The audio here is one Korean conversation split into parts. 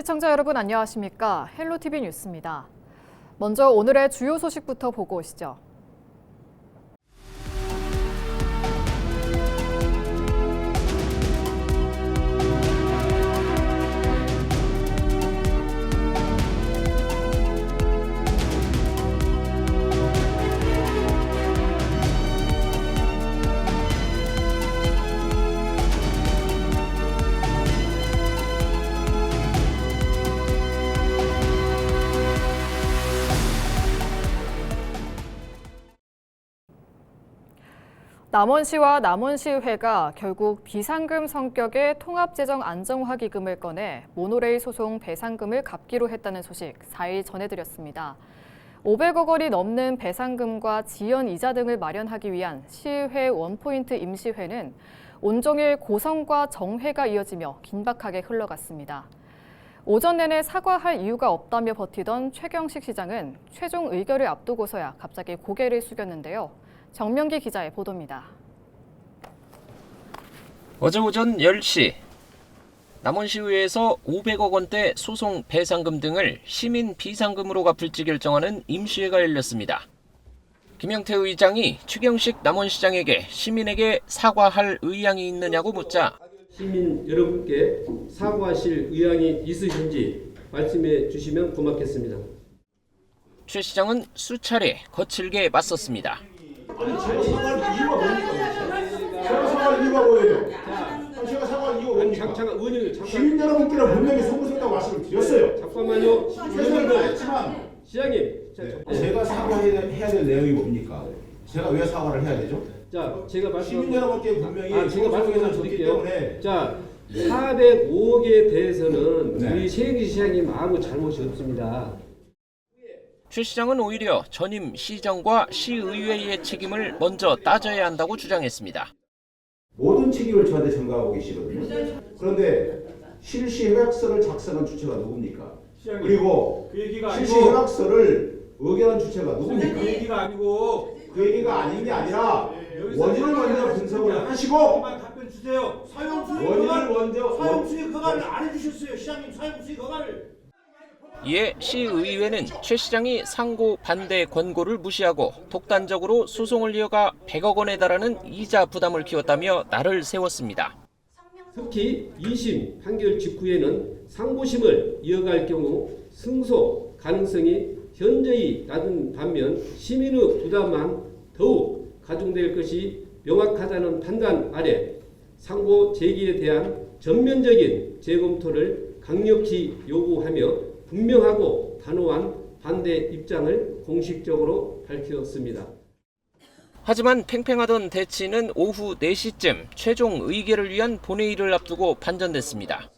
시청자 여러분 안녕하십니까? 헬로티비 뉴스입니다. 먼저 오늘의 주요 소식부터 보고 오시죠. 남원시와 남원시의회가 결국 비상금 성격의 통합재정 안정화 기금을 꺼내 모노레일 소송 배상금을 갚기로 했다는 소식 4일 전해드렸습니다. 500억 원이 넘는 배상금과 지연 이자 등을 마련하기 위한 시의회 원포인트 임시회는 온종일 고성과 정회가 이어지며 긴박하게 흘러갔습니다. 오전 내내 사과할 이유가 없다며 버티던 최경식 시장은 최종 의결을 앞두고서야 갑자기 고개를 숙였는데요. 정명기 기자의 보도입니다. 어제 오전 10시 남원시의회에서 500억 원대 소송 배상금 등을 시민 비상금으로 갚을지 결정하는 임시회가 열렸습니다. 김영태 의장이 최경식 남원시장에게 시민에게 사과할 의향이 있느냐고 묻자 시민 여러분께 사과하실 의향이 있으신지 말씀해 주시면 고맙겠습니다. 최 시장은 수차례 거칠게 맞섰습니다. 아니 제가 사과할 이유가 뭡니까? 제가 사과할 이유가 뭐예요? 제가 사과할 이유가 뭡니까? 잠깐 의원님 시민 여러분께는 분명히 송구스럽다고 말씀을 드렸어요. 잠깐만요. 최선을 다했지만 시장님. 제가 사과해야 될 내용이 뭡니까? 제가 왜 사과를 해야 되죠? 자, 제가 말씀 시민 여러분께 분명히 제가 말씀해서 줬기 드릴게요. 때문에 자, 405억에 대해서는 네. 우리 최영기 시장님 아무 잘못이 없습니다. 최 시장은 오히려 전임 시정과 시의회의 책임을 먼저 따져야 한다고 주장했습니다. 모든 책임을 저한테 전가하고 계시거든요. 그런데 실시 협약서를 작성한 주체가 누굽니까? 그리고 그 얘기가 실시 아니고 협약서를 의결한 주체가 누굽니까? 그 얘기가 아니고 그 얘기가 아닌 게 아니라 여기서 원인을 먼저 분석을 하시고 답변 주세요. 원인을 먼저 사용수의 허가를 안 해주셨어요. 시장님 사용수의 허가를. 이에 시의회는 최 시장이 상고 반대 권고를 무시하고 독단적으로 소송을 이어가 100억 원에 달하는 이자 부담을 키웠다며 날을 세웠습니다. 특히 2심 판결 직후에는 상고심을 이어갈 경우 승소 가능성이 현저히 낮은 반면 시민의 부담만 더욱 가중될 것이 명확하다는 판단 아래 상고 제기에 대한 전면적인 재검토를 강력히 요구하며 분명하고 단호한 반대 입장을 공식적으로 밝혔습니다. 하지만 팽팽하던 대치는 오후 4시쯤 최종 의결을 위한 본회의를 앞두고 반전됐습니다.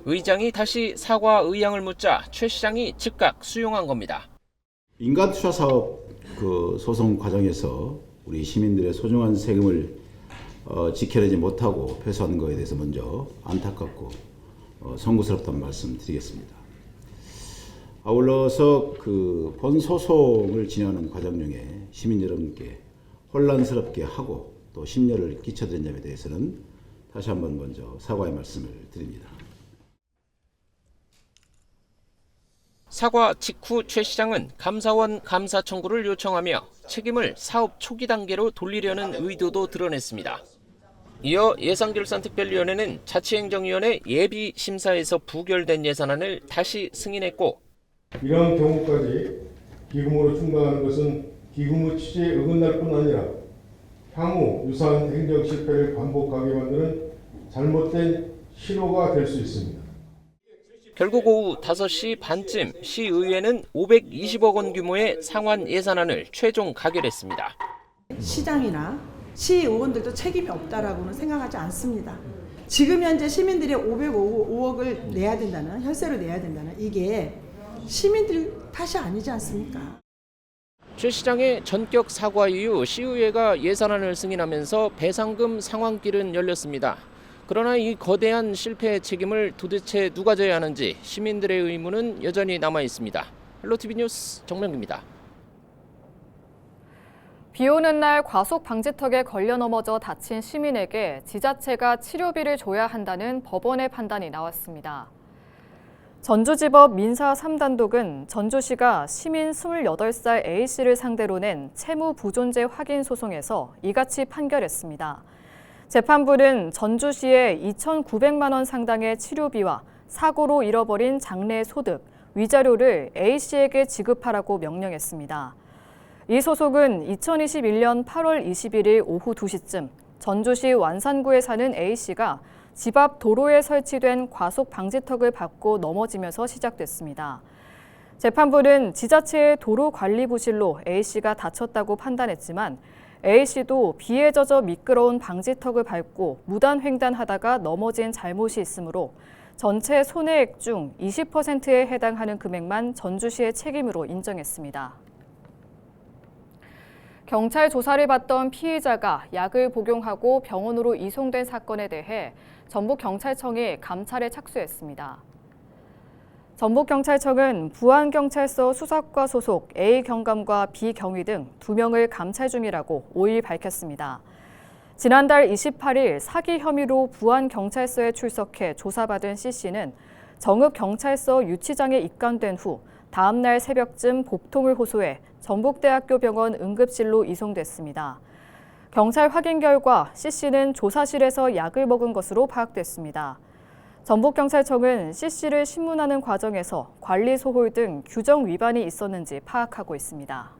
의장이 다시 사과 의향을 묻자 최 시장이 즉각 수용한 겁니다. 인간투자 사업 소송 과정에서 우리 시민들의 소중한 세금을 지켜내지 못하고 패소하는 것에 대해서 먼저 안타깝고 송구스럽다는 말씀 드리겠습니다. 아울러서 본 소송을 진행하는 과정 중에 시민 여러분께 혼란스럽게 하고 또 심려를 끼쳐드린 점에 대해서는 다시 한번 먼저 사과의 말씀을 드립니다. 사과 직후 최 시장은 감사원 감사 청구를 요청하며 책임을 사업 초기 단계로 돌리려는 의도도 드러냈습니다. 이어 예산결산특별위원회는 자치행정위원회 예비심사에서 부결된 예산안을 다시 승인했고 이러한 경우까지 기금으로 충당하는 것은 기금의 취지에 어긋날 뿐 아니라 향후 유사한 행정 실패를 반복하게 만드는 잘못된 신호가 될 수 있습니다. 결국 오후 5시 반쯤 시의회는 520억 원 규모의 상환 예산안을 최종 가결했습니다. 시장이나 시의원들도 책임이 없다라고는 생각하지 않습니다. 지금 현재 시민들이 505억을 내야 된다는, 혈세를 내야 된다는 이게 시민들 탓이 아니지 않습니까? 최 시장의 전격 사과 이후 시의회가 예산안을 승인하면서 배상금 상환길은 열렸습니다. 그러나 이 거대한 실패의 책임을 도대체 누가 져야 하는지 시민들의 의문은 여전히 남아 있습니다. 헬로티비 뉴스 정명기입니다. 비 오는 날 과속 방지턱에 걸려 넘어져 다친 시민에게 지자체가 치료비를 줘야 한다는 법원의 판단이 나왔습니다. 전주지법 민사 3단독은 전주시가 시민 28살 A씨를 상대로 낸 채무 부존재 확인 소송에서 이같이 판결했습니다. 재판부는 전주시의 2,900만 원 상당의 치료비와 사고로 잃어버린 장래 소득, 위자료를 A씨에게 지급하라고 명령했습니다. 이 소송은 2021년 8월 21일 오후 2시쯤 전주시 완산구에 사는 A씨가 집 앞 도로에 설치된 과속 방지턱을 밟고 넘어지면서 시작됐습니다. 재판부는 지자체의 도로 관리 부실로 A씨가 다쳤다고 판단했지만 A씨도 비에 젖어 미끄러운 방지턱을 밟고 무단 횡단하다가 넘어진 잘못이 있으므로 전체 손해액 중 20%에 해당하는 금액만 전주시의 책임으로 인정했습니다. 경찰 조사를 받던 피의자가 약을 복용하고 병원으로 이송된 사건에 대해 전북경찰청이 감찰에 착수했습니다. 전북경찰청은 부안경찰서 수사과 소속 A경감과 B경위 등 2명을 감찰 중이라고 5일 밝혔습니다. 지난달 28일 사기 혐의로 부안경찰서에 출석해 조사받은 C씨는 정읍경찰서 유치장에 입감된 후 다음 날 새벽쯤 복통을 호소해 전북대학교 병원 응급실로 이송됐습니다. 경찰 확인 결과 C씨는 조사실에서 약을 먹은 것으로 파악됐습니다. 전북경찰청은 C씨를 신문하는 과정에서 관리 소홀 등 규정 위반이 있었는지 파악하고 있습니다.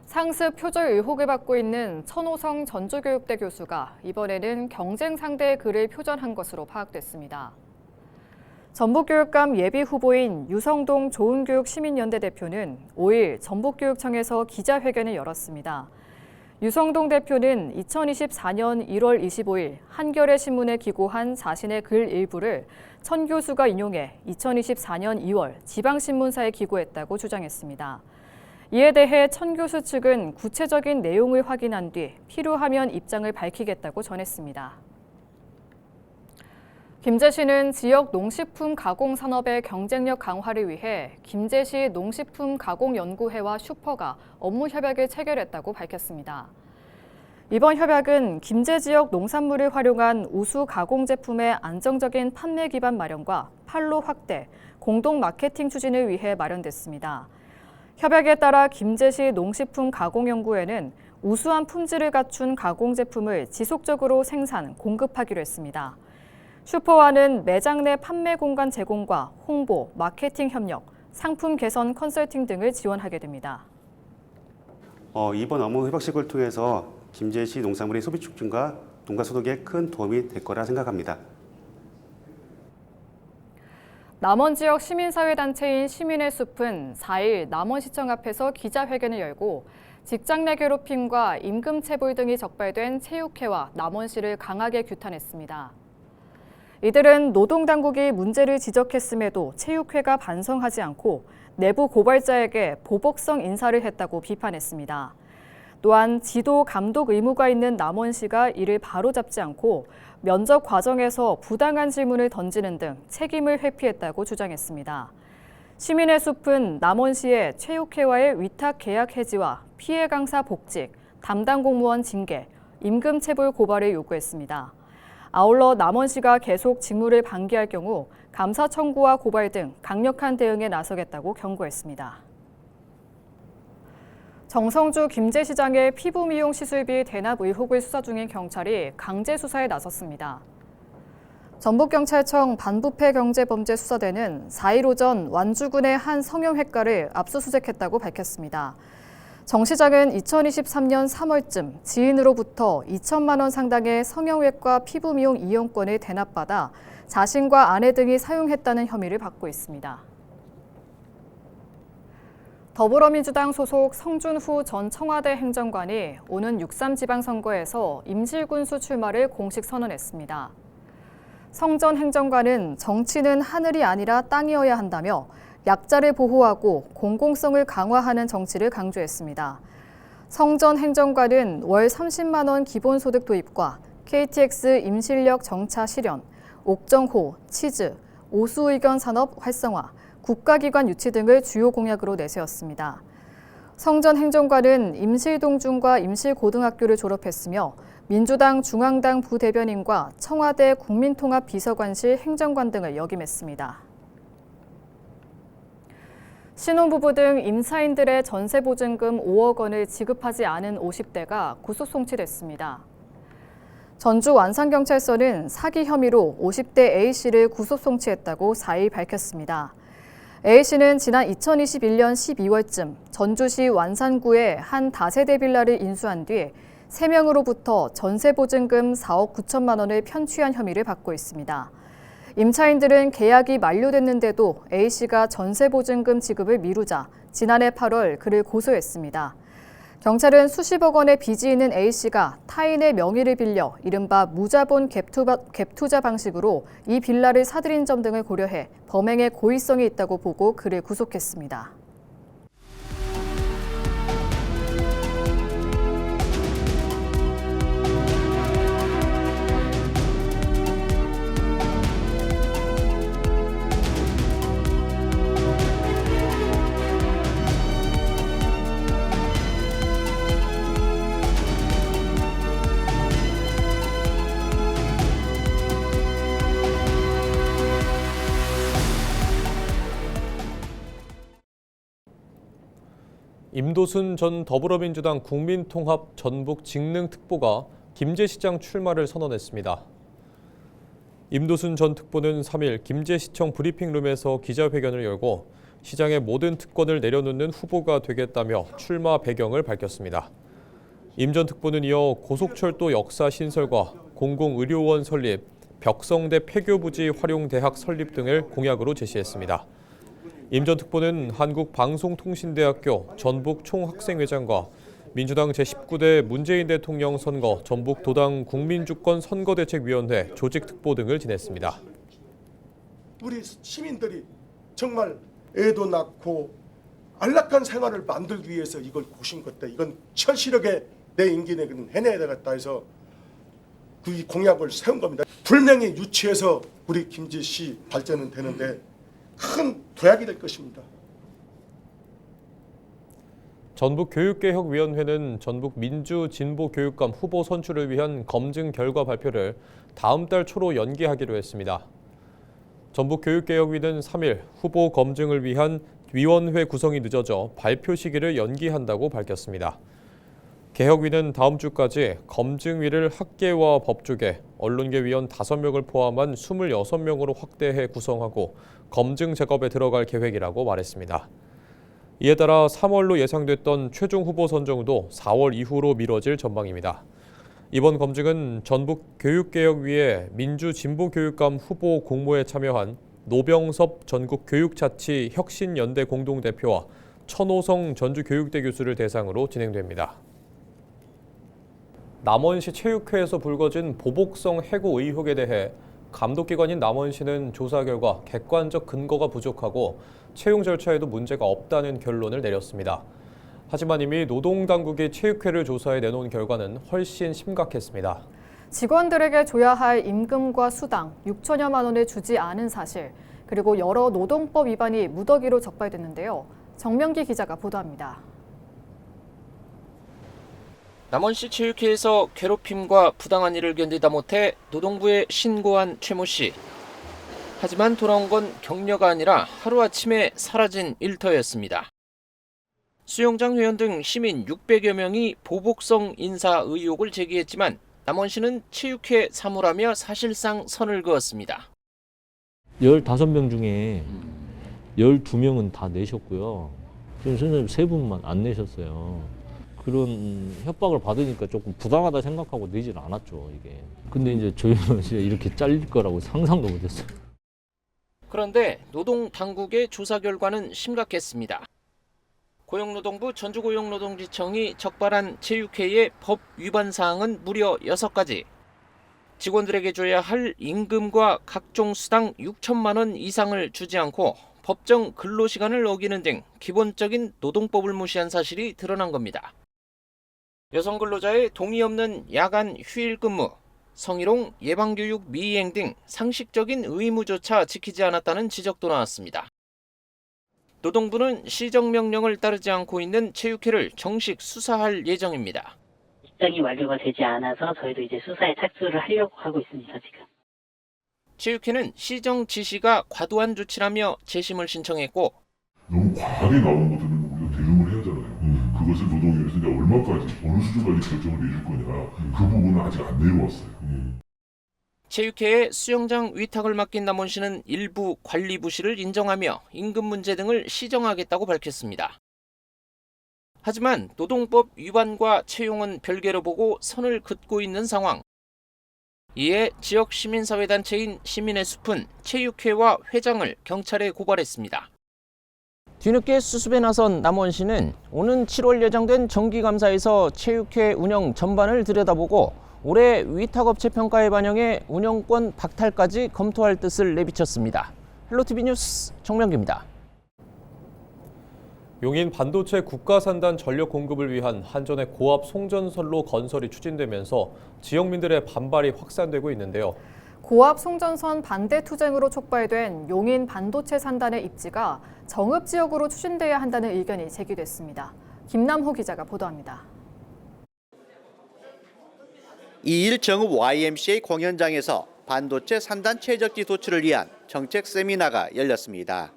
상습 표절 의혹을 받고 있는 천호성 전주교육대 교수가 이번에는 경쟁 상대의 글을 표절한 것으로 파악됐습니다. 전북교육감 예비 후보인 유성동 좋은교육시민연대 대표는 5일 전북교육청에서 기자회견을 열었습니다. 유성동 대표는 2024년 1월 25일 한겨레 신문에 기고한 자신의 글 일부를 천 교수가 인용해 2024년 2월 지방신문사에 기고했다고 주장했습니다. 이에 대해 천 교수 측은 구체적인 내용을 확인한 뒤 필요하면 입장을 밝히겠다고 전했습니다. 김제시는 지역 농식품 가공 산업의 경쟁력 강화를 위해 김제시 농식품 가공연구회와 슈퍼가 업무 협약을 체결했다고 밝혔습니다. 이번 협약은 김제 지역 농산물을 활용한 우수 가공 제품의 안정적인 판매 기반 마련과 판로 확대, 공동 마케팅 추진을 위해 마련됐습니다. 협약에 따라 김제시 농식품 가공연구회는 우수한 품질을 갖춘 가공 제품을 지속적으로 생산, 공급하기로 했습니다. 슈퍼와는 매장 내 판매 공간 제공과 홍보, 마케팅 협력, 상품 개선 컨설팅 등을 지원하게 됩니다. 이번 업무 협약식을 통해서 김제시 농산물의 소비 촉진과 농가 소득에 큰 도움이 될 거라 생각합니다. 남원 지역 시민사회단체인 시민의 숲은 4일 남원시청 앞에서 기자회견을 열고 직장 내 괴롭힘과 임금 체불 등이 적발된 체육회와 남원시를 강하게 규탄했습니다. 이들은 노동당국이 문제를 지적했음에도 체육회가 반성하지 않고 내부 고발자에게 보복성 인사를 했다고 비판했습니다. 또한 지도 감독 의무가 있는 남원시가 이를 바로잡지 않고 면접 과정에서 부당한 질문을 던지는 등 책임을 회피했다고 주장했습니다. 시민의 숲은 남원시의 체육회와의 위탁 계약 해지와 피해 강사 복직, 담당 공무원 징계, 임금 체불 고발을 요구했습니다. 아울러 남원시가 계속 직무를 방기할 경우 감사 청구와 고발 등 강력한 대응에 나서겠다고 경고했습니다. 정성주 김제시장의 피부 미용 시술비 대납 의혹을 수사 중인 경찰이 강제 수사에 나섰습니다. 전북경찰청 반부패 경제범죄수사대는 4일 오전 완주군의 한 성형외과를 압수수색했다고 밝혔습니다. 정 시장은 2023년 3월쯤 지인으로부터 2천만 원 상당의 성형외과 피부 미용 이용권을 대납받아 자신과 아내 등이 사용했다는 혐의를 받고 있습니다. 더불어민주당 소속 성준후 전 청와대 행정관이 오는 6.3 지방선거에서 임실군수 출마를 공식 선언했습니다. 성 전 행정관은 정치는 하늘이 아니라 땅이어야 한다며 약자를 보호하고 공공성을 강화하는 정치를 강조했습니다. 성 전 행정관은 월 30만 원 기본소득 도입과 KTX 임실역 정차 실현, 옥정호, 치즈, 오수의견 산업 활성화, 국가기관 유치 등을 주요 공약으로 내세웠습니다. 성 전 행정관은 임실동중과 임실고등학교를 졸업했으며 민주당 중앙당 부대변인과 청와대 국민통합비서관실 행정관 등을 역임했습니다. 신혼부부 등 임차인들의 전세보증금 5억 원을 지급하지 않은 50대가 구속 송치됐습니다. 전주 완산경찰서는 사기 혐의로 50대 A씨를 구속 송치했다고 4일 밝혔습니다. A씨는 지난 2021년 12월쯤 전주시 완산구의 한 다세대 빌라를 인수한 뒤 3명으로부터 전세보증금 4억 9천만 원을 편취한 혐의를 받고 있습니다. 임차인들은 계약이 만료됐는데도 A씨가 전세보증금 지급을 미루자 지난해 8월 그를 고소했습니다. 경찰은 수십억 원의 빚이 있는 A씨가 타인의 명의를 빌려 이른바 무자본 갭투자 방식으로 이 빌라를 사들인 점 등을 고려해 범행에 고의성이 있다고 보고 그를 구속했습니다. 임도순 전 더불어민주당 국민통합 전북 직능특보가 김제시장 출마를 선언했습니다. 임도순 전 특보는 3일 김제시청 브리핑룸에서 기자회견을 열고 시장의 모든 특권을 내려놓는 후보가 되겠다며 출마 배경을 밝혔습니다. 임 전 특보는 이어 고속철도 역사 신설과 공공의료원 설립, 벽성대 폐교부지 활용대학 설립 등을 공약으로 제시했습니다. 임 전 특보는 한국방송통신대학교 전북 총학생회장과 민주당 제19대 문재인 대통령 선거 전북 도당 국민주권 선거대책위원회 조직특보 등을 지냈습니다. 우리 시민들이 정말 애도 낳고 안락한 생활을 만들기 위해서 이걸 고신 것다. 이건 철실하게 내 임기 내에는 해내야 되겠다 해서 그 공약을 세운 겁니다. 불명예 유치해서 우리 김제시 발전은 되는데 큰 도약이 될 것입니다. 전북교육개혁위원회는 전북 민주진보교육감 후보 선출을 위한 검증 결과 발표를 다음 달 초로 연기하기로 했습니다. 전북교육개혁위는 3일 후보 검증을 위한 위원회 구성이 늦어져 발표 시기를 연기한다고 밝혔습니다. 개혁위는 다음 주까지 검증위를 학계와 법조계, 언론계 위원 5명을 포함한 26명으로 확대해 구성하고 검증 작업에 들어갈 계획이라고 말했습니다. 이에 따라 3월로 예상됐던 최종 후보 선정도 4월 이후로 미뤄질 전망입니다. 이번 검증은 전북교육개혁위의 민주진보교육감 후보 공모에 참여한 노병섭 전국교육자치 혁신연대 공동대표와 천호성 전주교육대 교수를 대상으로 진행됩니다. 남원시 체육회에서 불거진 보복성 해고 의혹에 대해 감독기관인 남원시는 조사 결과 객관적 근거가 부족하고 채용 절차에도 문제가 없다는 결론을 내렸습니다. 하지만 이미 노동당국이 체육회를 조사해 내놓은 결과는 훨씬 심각했습니다. 직원들에게 줘야 할 임금과 수당 6천여만 원을 주지 않은 사실, 그리고 여러 노동법 위반이 무더기로 적발됐는데요. 정명기 기자가 보도합니다. 남원시 체육회에서 괴롭힘과 부당한 일을 견디다 못해 노동부에 신고한 최모 씨. 하지만 돌아온 건 격려가 아니라 하루아침에 사라진 일터였습니다. 수영장 회원 등 시민 600여 명이 보복성 인사 의혹을 제기했지만 남원시는 체육회 사무라며 사실상 선을 그었습니다. 15명 중에 12명은 다 내셨고요. 지금 선생님 3분만 안 내셨어요. 그런 협박을 받으니까 조금 부당하다 생각하고 내질 않았죠, 이게. 근데 이제 저희는 진짜 이렇게 잘릴 거라고 상상도 못했어요. 그런데 노동당국의 조사 결과는 심각했습니다. 고용노동부 전주고용노동지청이 적발한 체육회의 법 위반 사항은 무려 6가지. 직원들에게 줘야 할 임금과 각종 수당 6천만 원 이상을 주지 않고 법정 근로시간을 어기는 등 기본적인 노동법을 무시한 사실이 드러난 겁니다. 여성 근로자의 동의 없는 야간 휴일 근무, 성희롱, 예방교육 미이행 등 상식적인 의무조차 지키지 않았다는 지적도 나왔습니다. 노동부는 시정명령을 따르지 않고 있는 체육회를 정식 수사할 예정입니다. 입장이 완료가 되지 않아서 저희도 이제 수사에 착수를 하려고 하고 있습니다, 지금. 체육회는 시정 지시가 과도한 조치라며 재심을 신청했고 너무 과하게 나오는 것들은 우리가 대응을 해야 하잖아요. 그것을 노동위에서 이제 얼마까지 어느 수준까지 결정을 내줄 거냐 그 부분은 아직 안 내려왔어요. 체육회에 수영장 위탁을 맡긴 남원시는 일부 관리 부실을 인정하며 임금 문제 등을 시정하겠다고 밝혔습니다. 하지만 노동법 위반과 채용은 별개로 보고 선을 긋고 있는 상황. 이에 지역 시민사회단체인 시민의 숲은 체육회와 회장을 경찰에 고발했습니다. 뒤늦게 수습에 나선 남원시는 오는 7월 예정된 정기감사에서 체육회 운영 전반을 들여다보고 올해 위탁업체 평가에 반영해 운영권 박탈까지 검토할 뜻을 내비쳤습니다. 헬로티비 뉴스 정명기입니다. 용인 반도체 국가산단 전력 공급을 위한 한전의 고압 송전선로 건설이 추진되면서 지역민들의 반발이 확산되고 있는데요. 고압 송전선 반대 투쟁으로 촉발된 용인 반도체 산단의 입지가 정읍 지역으로 추진돼야 한다는 의견이 제기됐습니다. 김남호 기자가 보도합니다. 2일 정읍 YMCA 공연장에서 반도체 산단 최적지 도출을 위한 정책 세미나가 열렸습니다.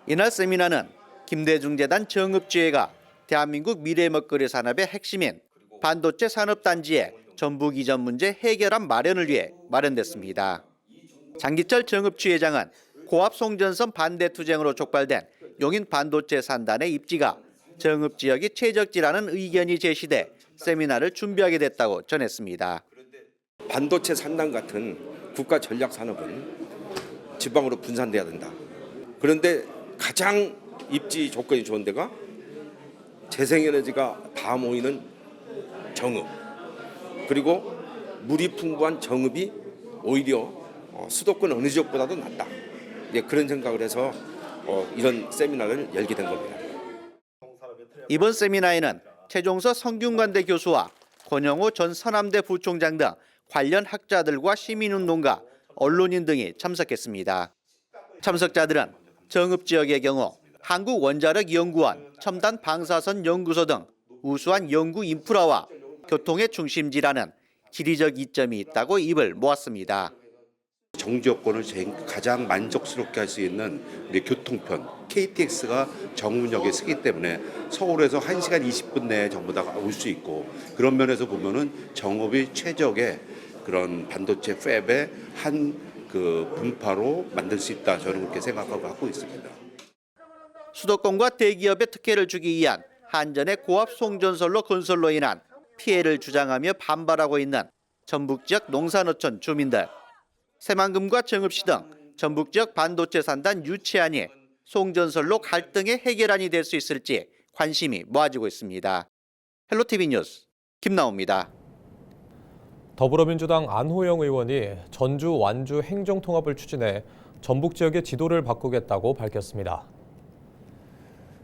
이날 세미나는 김대중재단 정읍지회가 대한민국 미래 먹거리 산업의 핵심인 반도체 산업단지의 전북 이전 문제 해결안 마련을 위해 마련됐습니다. 장기철 정읍지회장은 고압 송전선 반대 투쟁으로 촉발된 용인 반도체 산단의 입지가 정읍 지역이 최적지라는 의견이 제시돼 세미나를 준비하게 됐다고 전했습니다. 반도체 산단 같은 국가 전략 산업은 지방으로 분산돼야 된다. 그런데 가장 입지 조건이 좋은 데가 재생에너지가 다 모이는 정읍, 그리고 물이 풍부한 정읍이 오히려 수도권 어느 지역보다도 낫다. 그런 생각을 해서 이런 세미나를 열게 된 겁니다. 이번 세미나에는 최종서 성균관대 교수와 권영호 전 서남대 부총장 등 관련 학자들과 시민운동가, 언론인 등이 참석했습니다. 참석자들은 정읍 지역의 경우 한국원자력연구원, 첨단 방사선 연구소 등 우수한 연구 인프라와 교통의 중심지라는 지리적 이점이 있다고 입을 모았습니다. 정지여권을 가장 만족스럽게 할 수 있는 우리 교통편 KTX가 정문역에 쓰기 때문에 서울에서 1시간 20분 내에 전부 다 올 수 있고, 그런 면에서 보면은 정읍이 최적의 그런 반도체 팹의 한 그 분파로 만들 수 있다, 저는 그렇게 생각하고 갖고 있습니다. 수도권과 대기업의 특혜를 주기 위한 한전의 고압 송전선로 건설로 인한 피해를 주장하며 반발하고 있는 전북 지역 농산어촌 주민들. 새만금과 정읍시 등 전북 지역 반도체 산단 유치안이 송전선로 갈등의 해결안이 될 수 있을지 관심이 모아지고 있습니다. 헬로티비 뉴스 김나옵니다. 더불어민주당 안호영 의원이 전주 완주 행정통합을 추진해 전북 지역의 지도를 바꾸겠다고 밝혔습니다.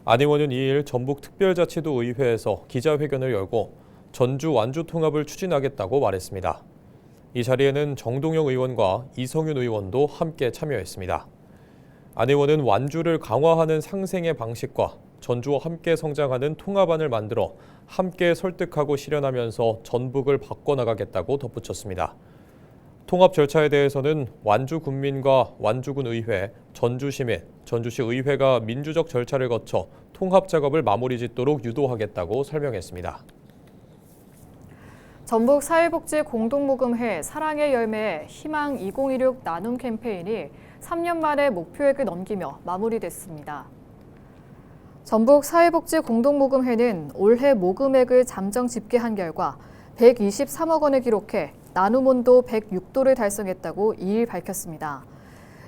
안 의원은 2일 전북특별자치도 의회에서 기자회견을 열고 전주 완주 통합을 추진하겠다고 말했습니다. 이 자리에는 정동영 의원과 이성윤 의원도 함께 참여했습니다. 안 의원은 완주를 강화하는 상생의 방식과 전주와 함께 성장하는 통합안을 만들어 함께 설득하고 실현하면서 전북을 바꿔나가겠다고 덧붙였습니다. 통합 절차에 대해서는 완주 군민과 완주군 의회, 전주시민, 전주시 의회가 민주적 절차를 거쳐 통합 작업을 마무리 짓도록 유도하겠다고 설명했습니다. 전북 사회복지 공동모금회 사랑의 열매 희망 2016 나눔 캠페인이 3년 만에 목표액을 넘기며 마무리됐습니다. 전북 사회복지 공동모금회는 올해 모금액을 잠정 집계한 결과 123억 원을 기록해 나눔 온도 106도를 달성했다고 2일 밝혔습니다.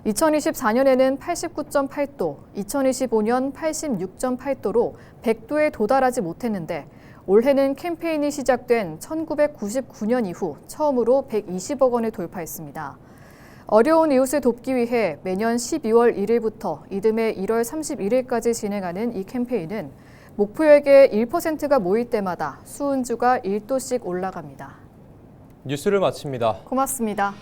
2024년에는 89.8도, 2025년 86.8도로 100도에 도달하지 못했는데 올해는 캠페인이 시작된 1999년 이후 처음으로 120억 원을 돌파했습니다. 어려운 이웃을 돕기 위해 매년 12월 1일부터 이듬해 1월 31일까지 진행하는 이 캠페인은 목표액의 1%가 모일 때마다 수은주가 1도씩 올라갑니다. 뉴스를 마칩니다. 고맙습니다.